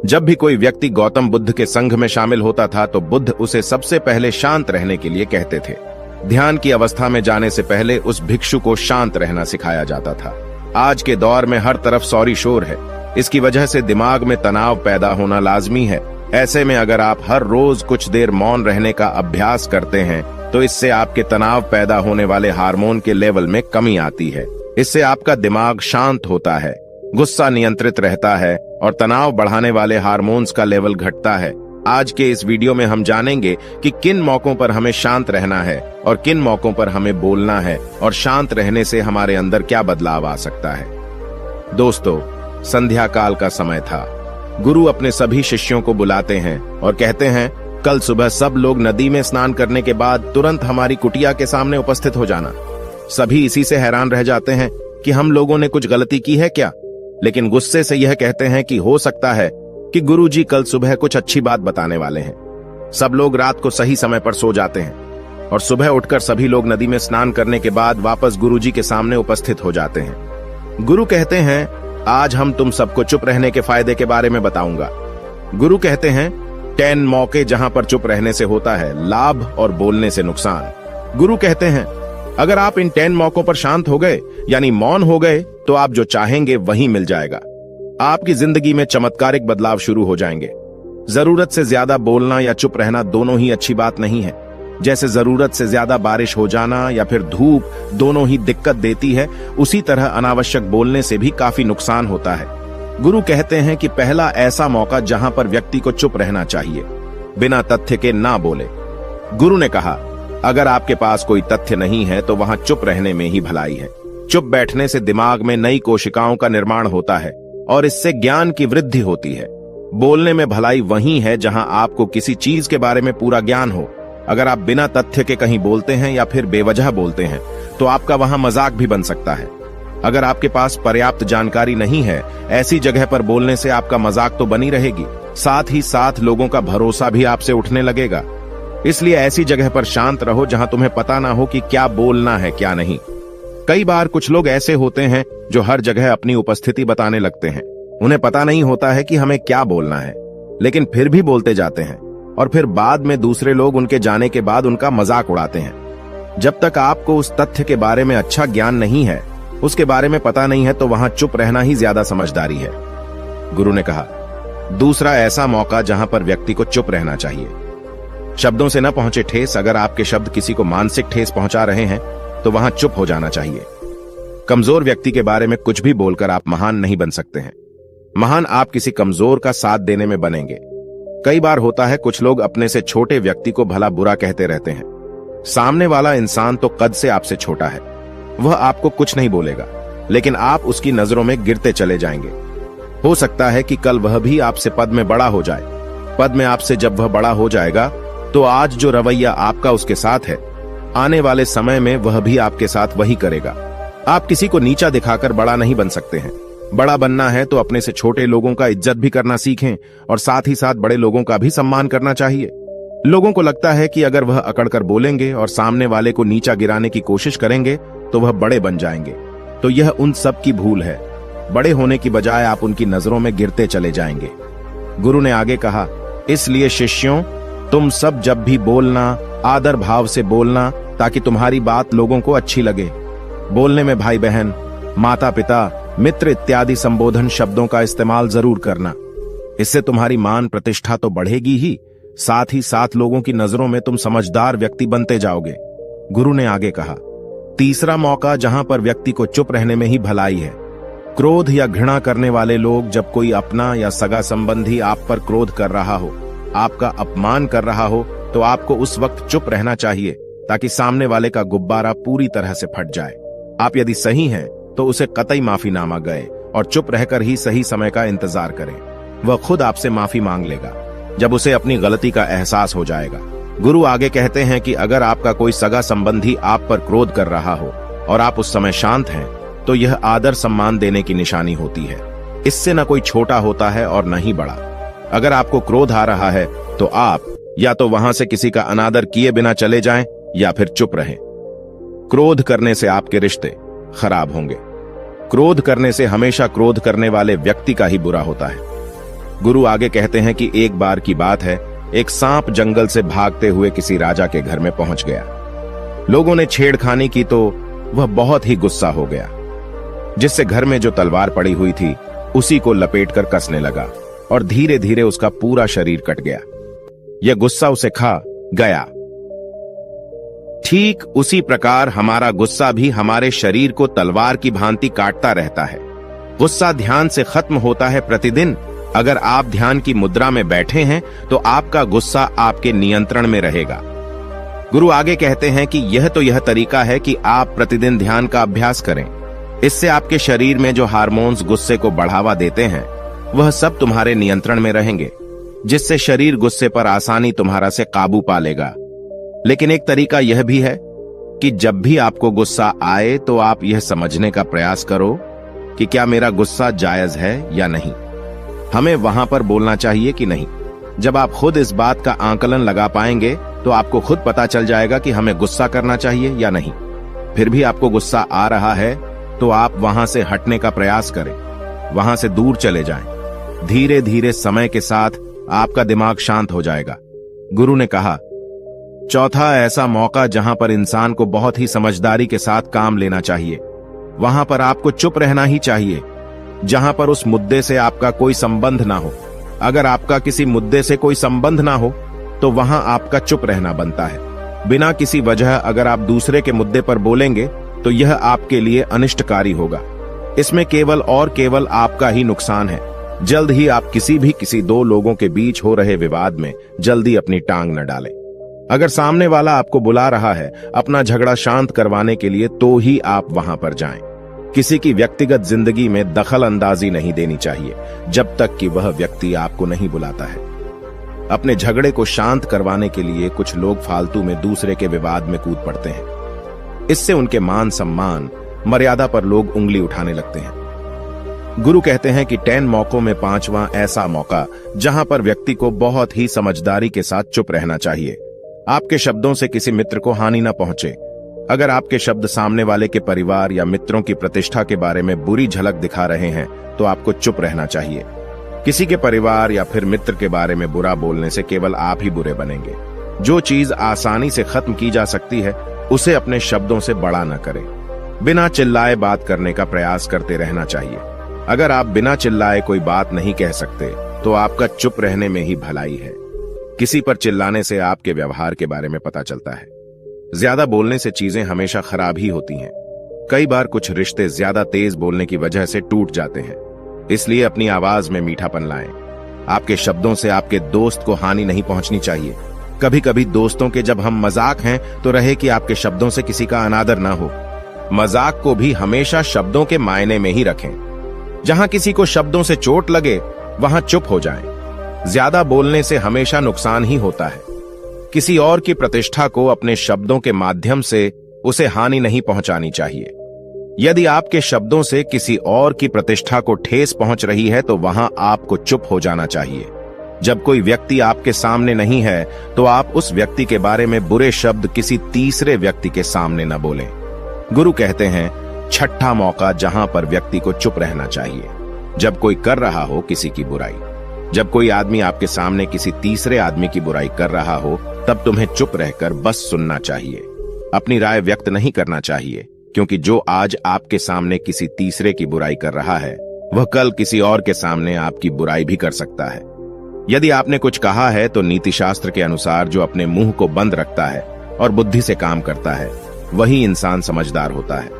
जब भी कोई व्यक्ति गौतम बुद्ध के संघ में शामिल होता था तो बुद्ध उसे सबसे पहले शांत रहने के लिए कहते थे। ध्यान की अवस्था में जाने से पहले उस भिक्षु को शांत रहना सिखाया जाता था। आज के दौर में हर तरफ सौरी शोर है। इसकी वजह से दिमाग में तनाव पैदा होना लाजमी है। ऐसे में अगर आप हर रोज कुछ देर मौन रहने का अभ्यास करते हैं तो इससे आपके तनाव पैदा होने वाले हार्मोन के लेवल में कमी आती है। इससे आपका दिमाग शांत होता है, गुस्सा नियंत्रित रहता है और तनाव बढ़ाने वाले हार्मोन्स का लेवल घटता है। आज के इस वीडियो में हम जानेंगे कि किन मौकों पर हमें शांत रहना है और किन मौकों पर हमें बोलना है और शांत रहने से हमारे अंदर क्या बदलाव आ सकता है। दोस्तों, संध्या काल का समय था। गुरु अपने सभी शिष्यों को बुलाते हैं और कहते हैं, कल सुबह सब लोग नदी में स्नान करने के बाद तुरंत हमारी कुटिया के सामने उपस्थित हो जाना। सभी इसी से हैरान रह जाते हैं कि हम लोगों ने कुछ गलती की है क्या, लेकिन गुस्से से यह कहते हैं कि हो सकता है कि गुरुजी कल सुबह कुछ अच्छी बात बताने वाले हैं। सब लोग रात को सही समय पर सो जाते हैं और सुबह उठकर सभी लोग नदी में स्नान करने के बाद वापस गुरुजी के सामने उपस्थित हो जाते हैं। गुरु कहते हैं, आज हम तुम सबको चुप रहने के फायदे के बारे में बताऊंगा। गुरु कहते हैं, 10 मौके जहां पर चुप रहने से होता है लाभ और बोलने से नुकसान। गुरु कहते हैं, अगर आप इन 10 मौकों पर शांत हो गए यानी मौन हो गए तो आप जो चाहेंगे वही मिल जाएगा। आपकी जिंदगी में चमत्कारिक बदलाव शुरू हो जाएंगे। जरूरत से ज्यादा बोलना या चुप रहना दोनों ही अच्छी बात नहीं है। जैसे जरूरत से ज्यादा बारिश हो जाना या फिर धूप दोनों ही दिक्कत देती है, उसी तरह अनावश्यक बोलने से भी काफी नुकसान होता है। गुरु कहते हैं कि पहला ऐसा मौका जहां पर व्यक्ति को चुप रहना चाहिए, बिना तथ्य के ना बोले। गुरु ने कहा, अगर आपके पास कोई तथ्य नहीं है तो वहां चुप रहने में ही भलाई है। चुप बैठने से दिमाग में नई कोशिकाओं का निर्माण होता है और इससे ज्ञान की वृद्धि होती है। बोलने में भलाई वही है जहां आपको किसी चीज के बारे में पूरा ज्ञान हो। अगर आप बिना तथ्य के कहीं बोलते हैं या फिर बेवजह बोलते हैं तो आपका वहां मजाक भी बन सकता है। अगर आपके पास पर्याप्त जानकारी नहीं है, ऐसी जगह पर बोलने से आपका मजाक तो बनी रहेगी, साथ ही साथ लोगों का भरोसा भी आपसे उठने लगेगा। इसलिए ऐसी जगह पर शांत रहो जहां तुम्हें पता ना हो कि क्या बोलना है क्या नहीं। कई बार कुछ लोग ऐसे होते हैं जो हर जगह अपनी उपस्थिति बताने लगते हैं। उन्हें पता नहीं होता है कि हमें क्या बोलना है, लेकिन फिर भी बोलते जाते हैं और फिर बाद में दूसरे लोग उनके जाने के बाद उनका मजाक उड़ाते हैं। जब तक आपको उस तथ्य के बारे में अच्छा ज्ञान नहीं है, उसके बारे में पता नहीं है, तो वहां चुप रहना ही ज्यादा समझदारी है। गुरु ने कहा, दूसरा ऐसा मौका जहां पर व्यक्ति को चुप रहना चाहिए। शब्दों से न पहुंचे ठेस। अगर आपके शब्द किसी को मानसिक ठेस पहुंचा रहे हैं तो वहां चुप हो जाना चाहिए। कमजोर व्यक्ति के बारे में कुछ भी बोलकर आप महान नहीं बन सकते हैं। महान आप किसी कमजोर का साथ देने में बनेंगे। कई बार होता है कुछ लोग अपने से छोटे व्यक्ति को भला बुरा कहते रहते हैं। सामने वाला इंसान तो कद से आपसे छोटा है, वह आपको कुछ नहीं बोलेगा, लेकिन आप उसकी नजरों में गिरते चले जाएंगे। हो सकता है कि कल वह भी आपसे पद में बड़ा हो जाए। पद में आपसे जब वह बड़ा हो जाएगा तो आज जो रवैया आपका उसके साथ है, आने वाले समय में वह भी आपके साथ वही करेगा। आप किसी को नीचा दिखाकर बड़ा नहीं बन सकते हैं। बड़ा बनना है तो अपने से छोटे लोगों का इज्जत भी करना सीखें और साथ ही साथ बड़े लोगों का भी सम्मान करना चाहिए। लोगों को लगता है कि अगर वह अकड़कर बोलेंगे और सामने वाले को नीचा गिराने की कोशिश करेंगे तो वह बड़े बन जाएंगे, तो यह उन सब की भूल है। बड़े होने की बजाय आप उनकी नजरों में गिरते चले जाएंगे। गुरु ने आगे कहा, इसलिए शिष्यों, तुम सब जब भी बोलना आदर भाव से बोलना, ताकि तुम्हारी बात लोगों को अच्छी लगे। बोलने में भाई बहन, माता पिता, मित्र इत्यादि संबोधन शब्दों का इस्तेमाल जरूर करना। इससे तुम्हारी मान प्रतिष्ठा तो बढ़ेगी ही, साथ ही साथ लोगों की नजरों में तुम समझदार व्यक्ति बनते जाओगे। गुरु ने आगे कहा, तीसरा मौका जहां पर व्यक्ति को चुप रहने में ही भलाई है। क्रोध या घृणा करने वाले लोग, जब कोई अपना या सगा संबंधी आप पर क्रोध कर रहा हो, आपका अपमान कर रहा हो, तो आपको उस वक्त चुप रहना चाहिए ताकि सामने वाले का गुब्बारा पूरी तरह से फट जाए। आप यदि सही हैं तो उसे कतई माफीनामा गए और चुप रहकर ही सही समय का इंतजार करें। वह खुद आपसे माफी मांग लेगा जब उसे अपनी गलती का एहसास हो जाएगा। गुरु आगे कहते हैं कि अगर आपका कोई सगा संबंधी आप पर क्रोध कर रहा हो और आप उस समय शांत हैं, तो यह आदर सम्मान देने की निशानी होती है। इससे न कोई छोटा होता है और न ही बड़ा। अगर आपको क्रोध आ रहा है तो आप या तो वहां से किसी का अनादर किए बिना चले जाएं या फिर चुप रहें। क्रोध करने से आपके रिश्ते खराब होंगे। क्रोध करने से हमेशा क्रोध करने वाले व्यक्ति का ही बुरा होता है। गुरु आगे कहते हैं कि एक बार की बात है, एक सांप जंगल से भागते हुए किसी राजा के घर में पहुंच गया। लोगों ने छेड़खानी की तो वह बहुत ही गुस्सा हो गया, जिससे घर में जो तलवार पड़ी हुई थी उसी को लपेटकर कसने लगा और धीरे धीरे उसका पूरा शरीर कट गया। यह गुस्सा उसे खा गया। ठीक उसी प्रकार हमारा गुस्सा भी हमारे शरीर को तलवार की भांति काटता रहता है। गुस्सा ध्यान से खत्म होता है प्रतिदिन। अगर आप ध्यान की मुद्रा में बैठे हैं तो आपका गुस्सा आपके नियंत्रण में रहेगा। गुरु आगे कहते हैं कि यह तरीका है कि आप प्रतिदिन ध्यान का अभ्यास करें। इससे आपके शरीर में जो हार्मोन्स गुस्से को बढ़ावा देते हैं वह सब तुम्हारे नियंत्रण में रहेंगे, जिससे शरीर गुस्से पर आसानी तुम्हारा से काबू पा लेगा। लेकिन एक तरीका यह भी है कि जब भी आपको गुस्सा आए तो आप यह समझने का प्रयास करो कि क्या मेरा गुस्सा जायज है या नहीं। हमें वहां पर बोलना चाहिए कि नहीं। जब आप खुद इस बात का आकलन लगा पाएंगे तो आपको खुद पता चल जाएगा कि हमें गुस्सा करना चाहिए या नहीं। फिर भी आपको गुस्सा आ रहा है तो आप वहां से हटने का प्रयास करें, वहां से दूर चले जाएं। धीरे धीरे समय के साथ आपका दिमाग शांत हो जाएगा। गुरु ने कहा, चौथा ऐसा मौका जहां पर इंसान को बहुत ही समझदारी के साथ काम लेना चाहिए, वहां पर आपको चुप रहना ही चाहिए, जहां पर उस मुद्दे से आपका कोई संबंध ना हो। अगर आपका किसी मुद्दे से कोई संबंध ना हो तो वहां आपका चुप रहना बनता है। बिना किसी वजह अगर आप दूसरे के मुद्दे पर बोलेंगे तो यह आपके लिए अनिष्टकारी होगा। इसमें केवल और केवल आपका ही नुकसान है। जल्द ही आप किसी दो लोगों के बीच हो रहे विवाद में जल्दी अपनी टांग न डालें। अगर सामने वाला आपको बुला रहा है अपना झगड़ा शांत करवाने के लिए तो ही आप वहां पर जाएं। किसी की व्यक्तिगत जिंदगी में दखल अंदाजी नहीं देनी चाहिए जब तक कि वह व्यक्ति आपको नहीं बुलाता है। अपने झगड़े को शांत करवाने के लिए कुछ लोग फालतू में दूसरे के विवाद में कूद पड़ते हैं। इससे उनके मान सम्मान मर्यादा पर लोग उंगली उठाने लगते हैं। गुरु कहते हैं कि 10 मौकों में 5वां ऐसा मौका जहां पर व्यक्ति को बहुत ही समझदारी के साथ चुप रहना चाहिए। आपके शब्दों से किसी मित्र को हानि न पहुंचे। अगर आपके शब्द सामने वाले के परिवार या मित्रों की प्रतिष्ठा के बारे में बुरी झलक दिखा रहे हैं तो आपको चुप रहना चाहिए। किसी के परिवार या फिर मित्र के बारे में बुरा बोलने से केवल आप ही बुरे बनेंगे। जो चीज आसानी से खत्म की जा सकती है उसे अपने शब्दों से बड़ा न करें। बिना चिल्लाए बात करने का प्रयास करते रहना चाहिए। अगर आप बिना चिल्लाए कोई बात नहीं कह सकते तो आपका चुप रहने में ही भलाई है। किसी पर चिल्लाने से आपके व्यवहार के बारे में पता चलता है। ज्यादा बोलने से चीजें हमेशा खराब ही होती हैं। कई बार कुछ रिश्ते ज्यादा तेज बोलने की वजह से टूट जाते हैं। इसलिए अपनी आवाज में मीठापन लाएं। आपके शब्दों से आपके दोस्त को हानि नहीं पहुंचनी चाहिए। कभी कभी दोस्तों के जब हम मजाक हैं तो रहे कि आपके शब्दों से किसी का अनादर ना हो। मजाक को भी हमेशा शब्दों के मायने में ही रखें। जहां किसी को शब्दों से चोट लगे वहां चुप हो जाएं। ज्यादा बोलने से हमेशा नुकसान ही होता है। किसी और की प्रतिष्ठा को अपने शब्दों के माध्यम से उसे हानि नहीं पहुंचानी चाहिए। यदि आपके शब्दों से किसी और की प्रतिष्ठा को ठेस पहुंच रही है तो वहां आपको चुप हो जाना चाहिए। जब कोई व्यक्ति आपके सामने नहीं है तो आप उस व्यक्ति के बारे में बुरे शब्द किसी तीसरे व्यक्ति के सामने न बोलें। गुरु कहते हैं, छठा मौका जहां पर व्यक्ति को चुप रहना चाहिए, जब कोई कर रहा हो किसी की बुराई। जब कोई आदमी आपके सामने किसी तीसरे आदमी की बुराई कर रहा हो तब तुम्हें चुप रहकर बस सुनना चाहिए। अपनी राय व्यक्त नहीं करना चाहिए, क्योंकि जो आज आपके सामने किसी तीसरे की बुराई कर रहा है वह कल किसी और के सामने आपकी बुराई भी कर सकता है। यदि आपने कुछ कहा है तो नीति शास्त्र के अनुसार जो अपने मुंह को बंद रखता है और बुद्धि से काम करता है वही इंसान समझदार होता है।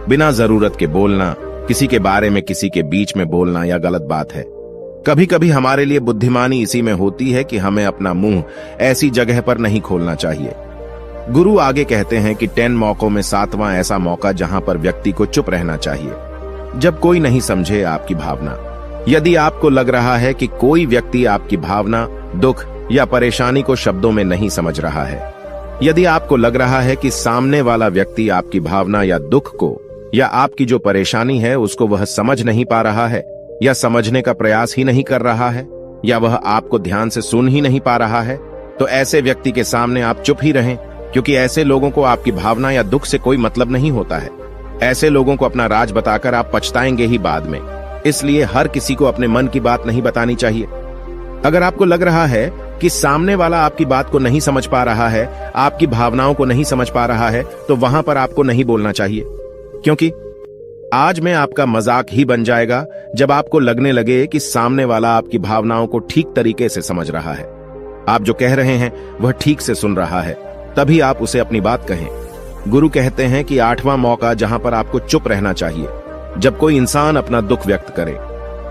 बिना जरूरत के बोलना, किसी के बारे में किसी के बीच में बोलना यह गलत बात है। कभी कभी हमारे लिए बुद्धिमानी इसी में होती है कि हमें अपना मुंह ऐसी जगह पर नहीं खोलना चाहिए। गुरु आगे कहते हैं कि 10 मौकों में 7वां ऐसा मौका जहां पर व्यक्ति को चुप रहना चाहिए, जब कोई नहीं समझे आपकी भावना। यदि आपको लग रहा है कि कोई व्यक्ति आपकी भावना, दुख या परेशानी को शब्दों में नहीं समझ रहा है, यदि आपको लग रहा है कि सामने वाला व्यक्ति आपकी भावना या दुख को या आपकी जो परेशानी है उसको वह समझ नहीं पा रहा है या समझने का प्रयास ही नहीं कर रहा है या वह आपको ध्यान से सुन ही नहीं पा रहा है, तो ऐसे व्यक्ति के सामने आप चुप ही रहें, क्योंकि ऐसे लोगों को आपकी भावना या दुख से कोई मतलब नहीं होता है। ऐसे लोगों को अपना राज बताकर आप पछताएंगे ही बाद में। इसलिए हर किसी को अपने मन की बात नहीं बतानी चाहिए। अगर आपको लग रहा है कि सामने वाला आपकी बात को नहीं समझ पा रहा है, आपकी भावनाओं को नहीं समझ पा रहा है, तो वहां पर आपको नहीं बोलना चाहिए, क्योंकि आज में आपका मजाक ही बन जाएगा जब आपको लगने लगे कि सामने वाला आपकी भावनाओं को ठीक तरीके से समझ रहा है, आप जो कह रहे हैं वह ठीक से सुन रहा है, तभी आप उसे अपनी बात कहें। गुरु कहते हैं कि 8वां मौका जहां पर आपको चुप रहना चाहिए, जब कोई इंसान अपना दुख व्यक्त करे।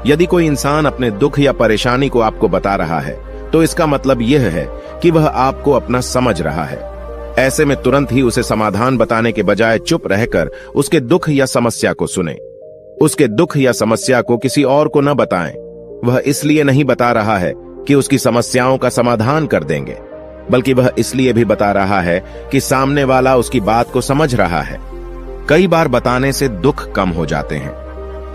यदि कोई इंसान अपने दुख या परेशानी को आपको बता रहा है, तो इसका मतलब यह है कि वह आपको अपना समझ रहा है। ऐसे में तुरंत ही उसे समाधान बताने के बजाय चुप रहकर उसके दुख या समस्या को सुने। उसके दुख या समस्या को किसी और को न बताएं। वह इसलिए नहीं बता रहा है कि उसकी समस्याओं का समाधान कर देंगे, बल्कि वह इसलिए भी बता रहा है कि सामने वाला उसकी बात को समझ रहा है। कई बार बताने से दुख कम हो जाते हैं।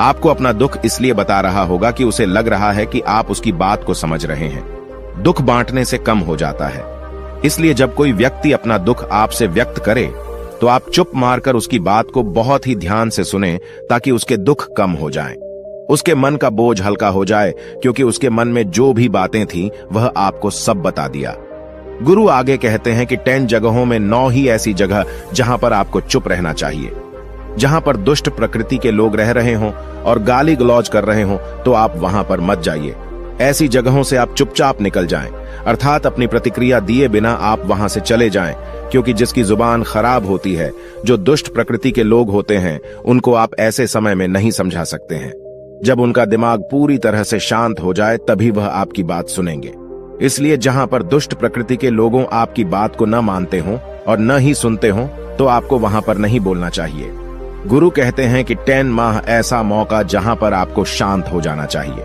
आपको अपना दुख इसलिए बता रहा होगा कि उसे लग रहा है कि आप उसकी बात को समझ रहे हैं। दुख बांटने से कम हो जाता है। इसलिए जब कोई व्यक्ति अपना दुख आपसे व्यक्त करे, तो आप चुप मारकर उसकी बात को बहुत ही ध्यान से सुने, ताकि उसके दुख कम हो जाएं। उसके मन का बोझ हल्का हो जाए, क्योंकि उसके मन में जो भी बातें थीं वह आपको सब बता दिया। गुरु आगे कहते हैं कि 10 जगहों में 9 ही ऐसी जगह जहां पर आपको चुप रहना चाहिए। जहां पर दुष्ट प्रकृति के लोग रह रहे हों और गाली गलौज कर रहे हों, तो आप वहां पर मत जाइए। ऐसी जगहों से आप चुपचाप निकल जाएं, अर्थात अपनी प्रतिक्रिया दिए बिना आप वहां से चले जाएं, क्योंकि जिसकी जुबान खराब होती है, जो दुष्ट प्रकृति के लोग होते हैं, उनको आप ऐसे समय में नहीं समझा सकते हैं। जब उनका दिमाग पूरी तरह से शांत हो जाए, तभी वह आपकी बात सुनेंगे। इसलिए जहां पर दुष्ट प्रकृति के लोगों आपकी बात को न मानते हों और न ही सुनते हों, तो आपको वहां पर नहीं बोलना चाहिए। गुरु कहते हैं कि 10 माह ऐसा मौका जहां पर आपको शांत हो जाना चाहिए।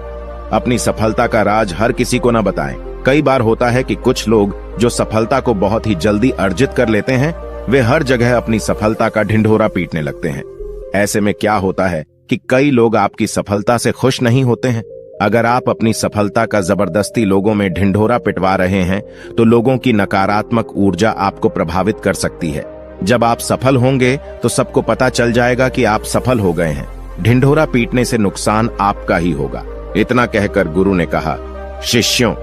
अपनी सफलता का राज हर किसी को न बताएं। कई बार होता है कि कुछ लोग जो सफलता को बहुत ही जल्दी अर्जित कर लेते हैं, वे हर जगह अपनी सफलता का ढिंढोरा पीटने लगते हैं। ऐसे में क्या होता है कि कई लोग आपकी सफलता से खुश नहीं होते हैं। अगर आप अपनी सफलता का जबरदस्ती लोगों में ढिंढोरा पिटवा रहे हैं, तो लोगों की नकारात्मक ऊर्जा आपको प्रभावित कर सकती है। जब आप सफल होंगे तो सबको पता चल जाएगा कि आप सफल हो गए हैं। ढिंढोरा पीटने से नुकसान आपका ही होगा। इतना कहकर गुरु ने कहा, शिष्यों,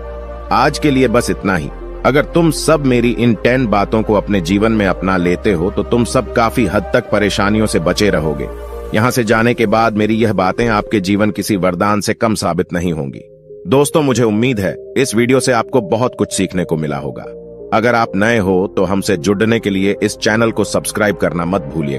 आज के लिए बस इतना ही। अगर तुम सब मेरी इन 10 बातों को अपने जीवन में अपना लेते हो, तो तुम सब काफी हद तक परेशानियों से बचे रहोगे। यहाँ से जाने के बाद मेरी यह बातें आपके जीवन किसी वरदान से कम साबित नहीं होंगी। दोस्तों, मुझे उम्मीद है इस वीडियो से आपको बहुत कुछ सीखने को मिला होगा। अगर आप नए हो तो हमसे जुड़ने के लिए इस चैनल को सब्सक्राइब करना मत भूलिएगा।